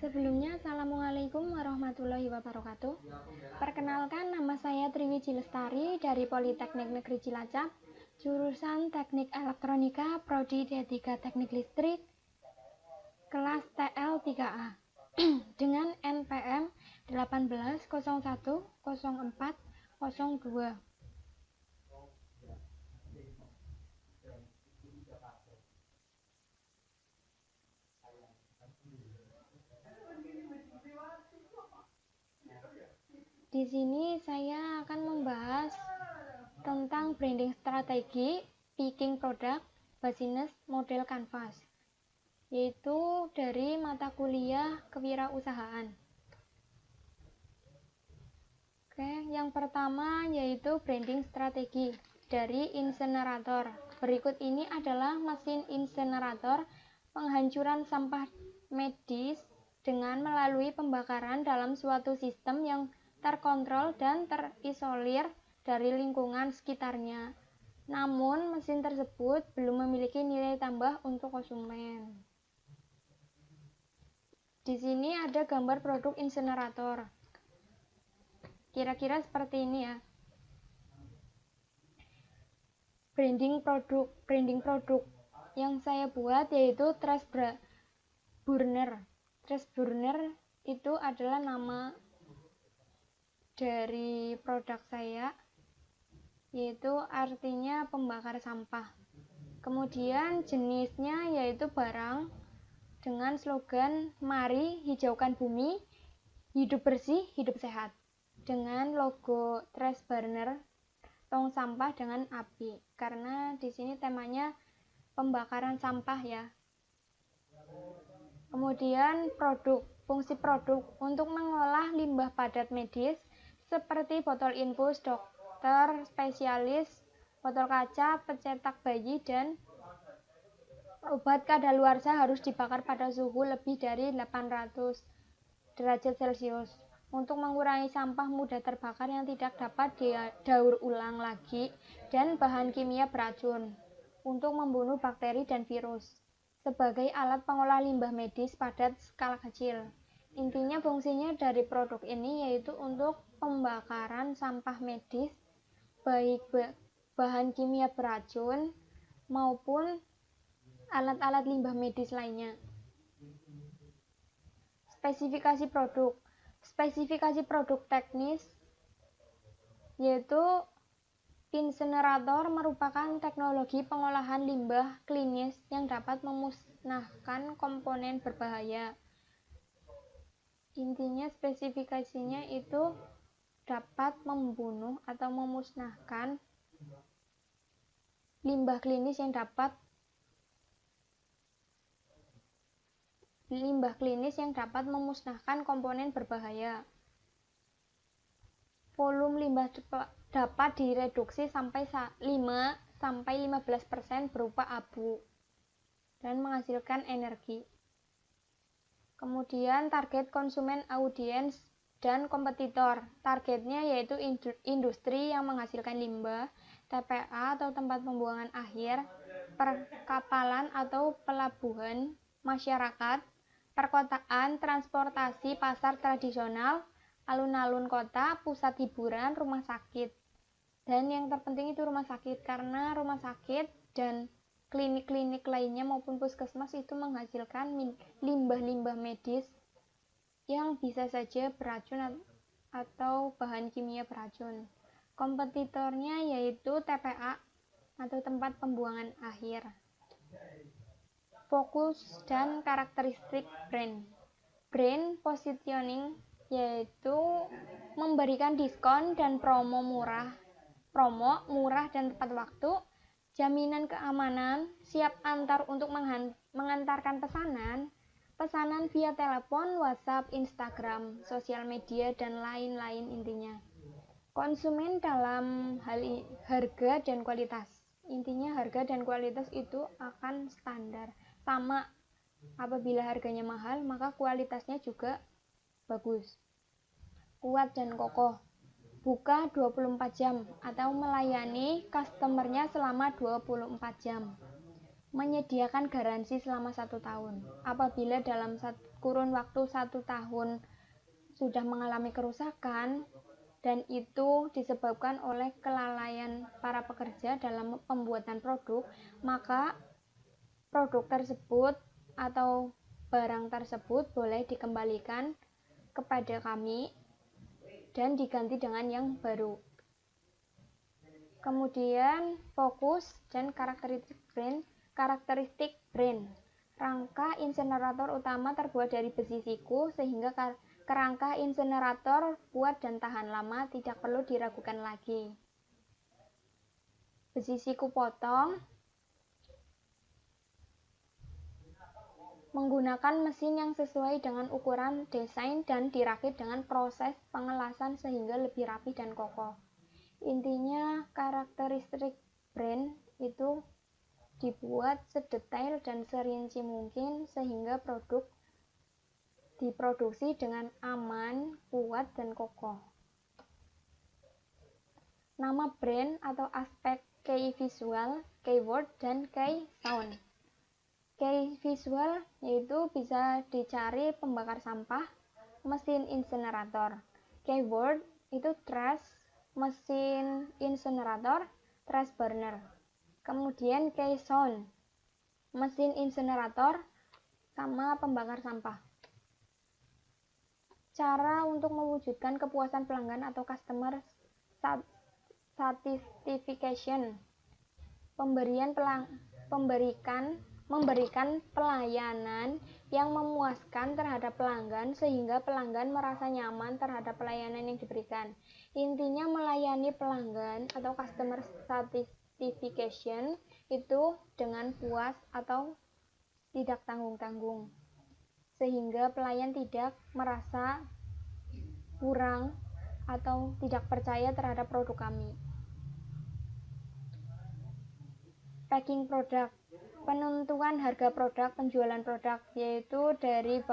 Sebelumnya, Assalamualaikum warahmatullahi wabarakatuh. Perkenalkan, nama saya Triwiji Lestari dari Politeknik Negeri Cilacap, jurusan Teknik Elektronika, Prodi D3 Teknik Listrik, kelas TL3A, dengan NPM 18010402. Di sini saya akan membahas tentang branding strategi, picking product, business model canvas, yaitu dari mata kuliah kewirausahaan. Oke, yang pertama yaitu branding strategi dari insenerator. Berikut ini adalah mesin insenerator penghancuran sampah medis dengan melalui pembakaran dalam suatu sistem yang terkontrol dan terisolir dari lingkungan sekitarnya. Namun, mesin tersebut belum memiliki nilai tambah untuk konsumen. Di sini ada gambar produk insenerator. Kira-kira seperti ini ya. Branding produk yang saya buat yaitu trash burner. Trash burner itu adalah nama dari produk saya, yaitu artinya pembakar sampah. Kemudian jenisnya yaitu barang dengan slogan "Mari hijaukan bumi, hidup bersih, hidup sehat", dengan logo trash burner, tong sampah dengan api, karena di sini temanya pembakaran sampah ya. Kemudian fungsi produk untuk mengolah limbah padat medis seperti botol infus dokter spesialis, botol kaca, pencetak bayi, dan obat kadaluarsa harus dibakar pada suhu lebih dari 800 derajat Celcius untuk mengurangi sampah mudah terbakar yang tidak dapat didaur ulang lagi dan bahan kimia beracun untuk membunuh bakteri dan virus sebagai alat pengolah limbah medis padat skala kecil. Intinya fungsinya dari produk ini yaitu untuk pembakaran sampah medis, baik bahan kimia beracun maupun alat-alat limbah medis lainnya. Spesifikasi produk teknis yaitu insenerator merupakan teknologi pengolahan limbah klinis yang dapat memusnahkan komponen berbahaya. Intinya spesifikasinya itu dapat membunuh atau memusnahkan limbah klinis yang dapat memusnahkan komponen berbahaya. Volume limbah dapat direduksi sampai 5-15% berupa abu dan menghasilkan energi. Kemudian target konsumen, audiens, dan kompetitor. Targetnya yaitu industri yang menghasilkan limbah, TPA atau tempat pembuangan akhir, perkapalan atau pelabuhan, masyarakat, perkotaan, transportasi, pasar tradisional, alun-alun kota, pusat hiburan, rumah sakit. Dan yang terpenting itu rumah sakit, karena rumah sakit dan klinik-klinik lainnya maupun puskesmas itu menghasilkan limbah-limbah medis yang bisa saja beracun atau bahan kimia beracun. Kompetitornya yaitu TPA atau tempat pembuangan akhir. Fokus dan karakteristik brand positioning yaitu memberikan diskon dan promo murah dan tepat waktu, jaminan keamanan, siap antar untuk mengantarkan pesanan via telepon, WhatsApp, Instagram, sosial media, dan lain-lain. Intinya konsumen dalam hal harga dan kualitas. Intinya harga dan kualitas itu akan standar sama. Apabila harganya mahal, maka kualitasnya juga bagus. Kuat dan kokoh, buka 24 jam atau melayani customernya selama 24 jam. menyediakan garansi selama 1 tahun. Apabila dalam kurun waktu 1 tahun sudah mengalami kerusakan dan itu disebabkan oleh kelalaian para pekerja dalam pembuatan produk, maka produk tersebut atau barang tersebut boleh dikembalikan kepada kami dan diganti dengan yang baru. Kemudian fokus dan karakteristik brand. Rangka insinerator utama terbuat dari besi siku sehingga kerangka insinerator kuat dan tahan lama, tidak perlu diragukan lagi. Besi siku potong menggunakan mesin yang sesuai dengan ukuran desain dan dirakit dengan proses pengelasan sehingga lebih rapi dan kokoh. Intinya, karakteristik brand itu dibuat sedetail dan serinci mungkin sehingga produk diproduksi dengan aman, kuat, dan kokoh. Nama brand atau aspek key visual, keyword, dan key sound. Key visual yaitu bisa dicari pembakar sampah, mesin insinerator. Keyword itu trash, mesin insinerator, trash burner. Kemudian key sound, mesin insinerator sama pembakar sampah. Cara untuk mewujudkan kepuasan pelanggan atau customer satisfaction. Memberikan pelayanan yang memuaskan terhadap pelanggan sehingga pelanggan merasa nyaman terhadap pelayanan yang diberikan. Intinya melayani pelanggan atau customer satisfaction itu dengan puas atau tidak tanggung-tanggung sehingga pelayan tidak merasa kurang atau tidak percaya terhadap produk kami. Packing produk. Penentuan harga produk, penjualan produk yaitu dari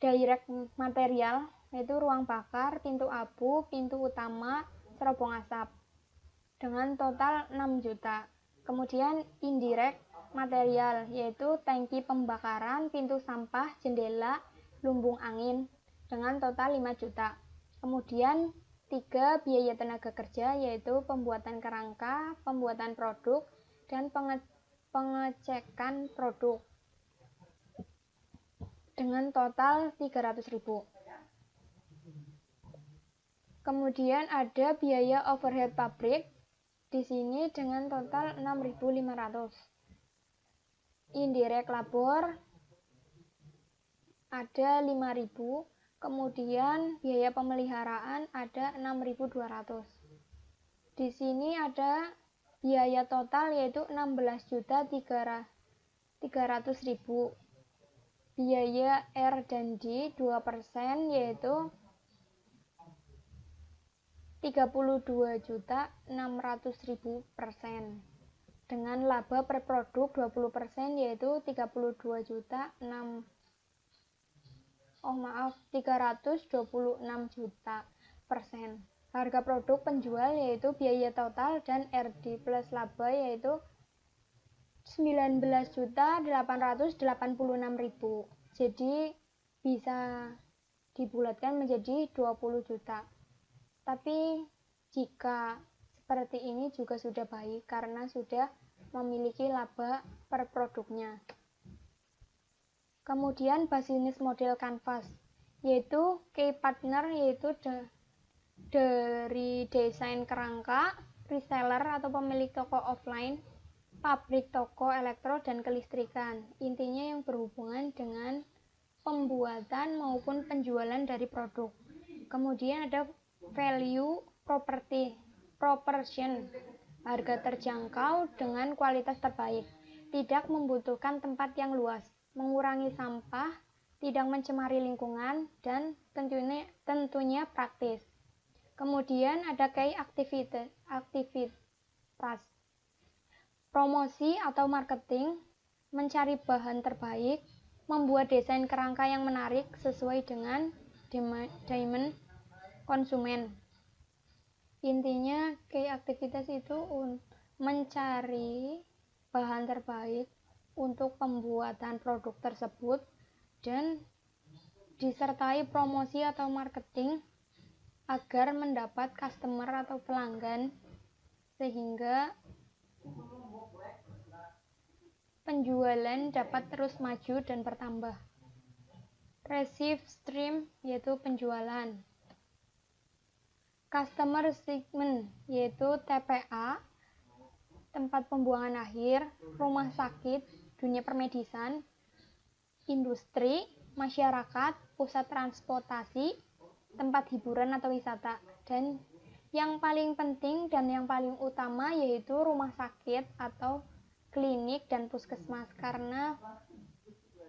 direct material, yaitu ruang bakar, pintu abu, pintu utama, cerobong asap dengan total 6 juta. Kemudian indirect material yaitu tangki pembakaran, pintu sampah, jendela, lumbung angin dengan total 5 juta. Kemudian 3 biaya tenaga kerja yaitu pembuatan kerangka, pembuatan produk, dan pengecekan produk dengan total 300.000. Kemudian ada biaya overhead pabrik di sini dengan total 6.500. Indirect labor ada 5.000. Kemudian biaya pemeliharaan ada 6.200. Di sini ada biaya total yaitu 16.300.000. Biaya R&D 2% yaitu 32.600.000% dengan laba per produk 20% yaitu 326 juta persen. Harga produk penjual yaitu biaya total dan RD plus laba yaitu 19.886.000. Jadi bisa dibulatkan menjadi 20 juta. Tapi jika seperti ini juga sudah baik karena sudah memiliki laba per produknya. Kemudian business model canvas yaitu key partner yaitu dari desain kerangka, reseller atau pemilik toko offline, pabrik toko elektro dan kelistrikan. Intinya yang berhubungan dengan pembuatan maupun penjualan dari produk. Kemudian ada value proportion, harga terjangkau dengan kualitas terbaik, tidak membutuhkan tempat yang luas, mengurangi sampah, tidak mencemari lingkungan, dan tentunya praktis. Kemudian ada key aktivitas, promosi atau marketing, mencari bahan terbaik, membuat desain kerangka yang menarik sesuai dengan demand konsumen. Intinya key aktivitas itu mencari bahan terbaik untuk pembuatan produk tersebut dan disertai promosi atau marketing agar mendapat customer atau pelanggan sehingga penjualan dapat terus maju dan bertambah. Receive stream yaitu penjualan. Customer segment yaitu TPA, tempat pembuangan akhir, rumah sakit, dunia permedisan, industri, masyarakat, pusat transportasi, tempat hiburan atau wisata. Dan yang paling penting dan yang paling utama yaitu rumah sakit atau klinik dan puskesmas, karena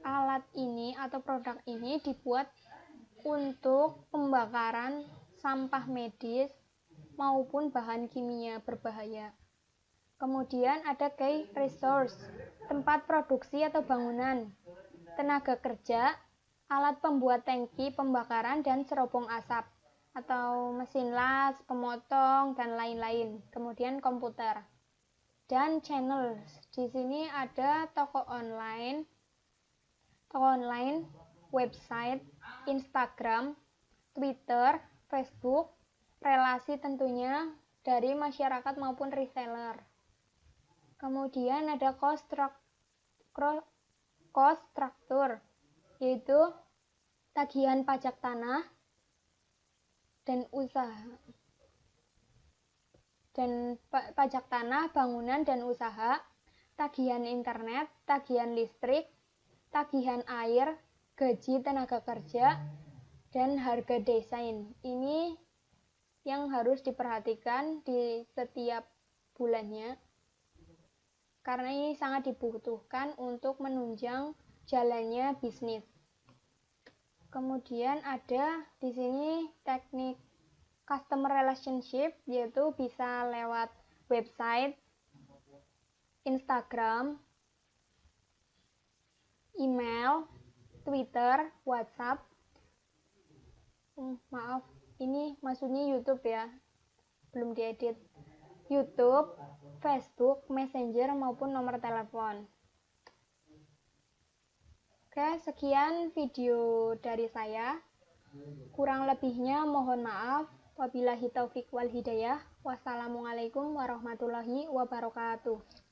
alat ini atau produk ini dibuat untuk pembakaran sampah medis maupun bahan kimia berbahaya. Kemudian ada key resource, tempat produksi atau bangunan, tenaga kerja, alat pembuat tangki pembakaran dan cerobong asap, atau mesin las, pemotong, dan lain-lain. Kemudian komputer. Dan channel. Di sini ada toko online, website, Instagram, Twitter, Facebook, relasi tentunya dari masyarakat maupun reseller. Kemudian ada cost structure, yaitu tagihan pajak tanah dan usaha dan pajak tanah, bangunan dan usaha, tagihan internet, tagihan listrik, tagihan air, gaji tenaga kerja, dan harga desain. Ini yang harus diperhatikan di setiap bulannya, karena ini sangat dibutuhkan untuk menunjang jalannya bisnis. Kemudian ada di sini teknik customer relationship, yaitu bisa lewat website, Instagram, email, Twitter, WhatsApp. Maaf, ini maksudnya YouTube ya, belum diedit. YouTube, Facebook, Messenger maupun nomor telepon. Oke, sekian video dari saya. Kurang lebihnya mohon maaf. Wabillahi taufik wal hidayah. Wassalamualaikum warahmatullahi wabarakatuh.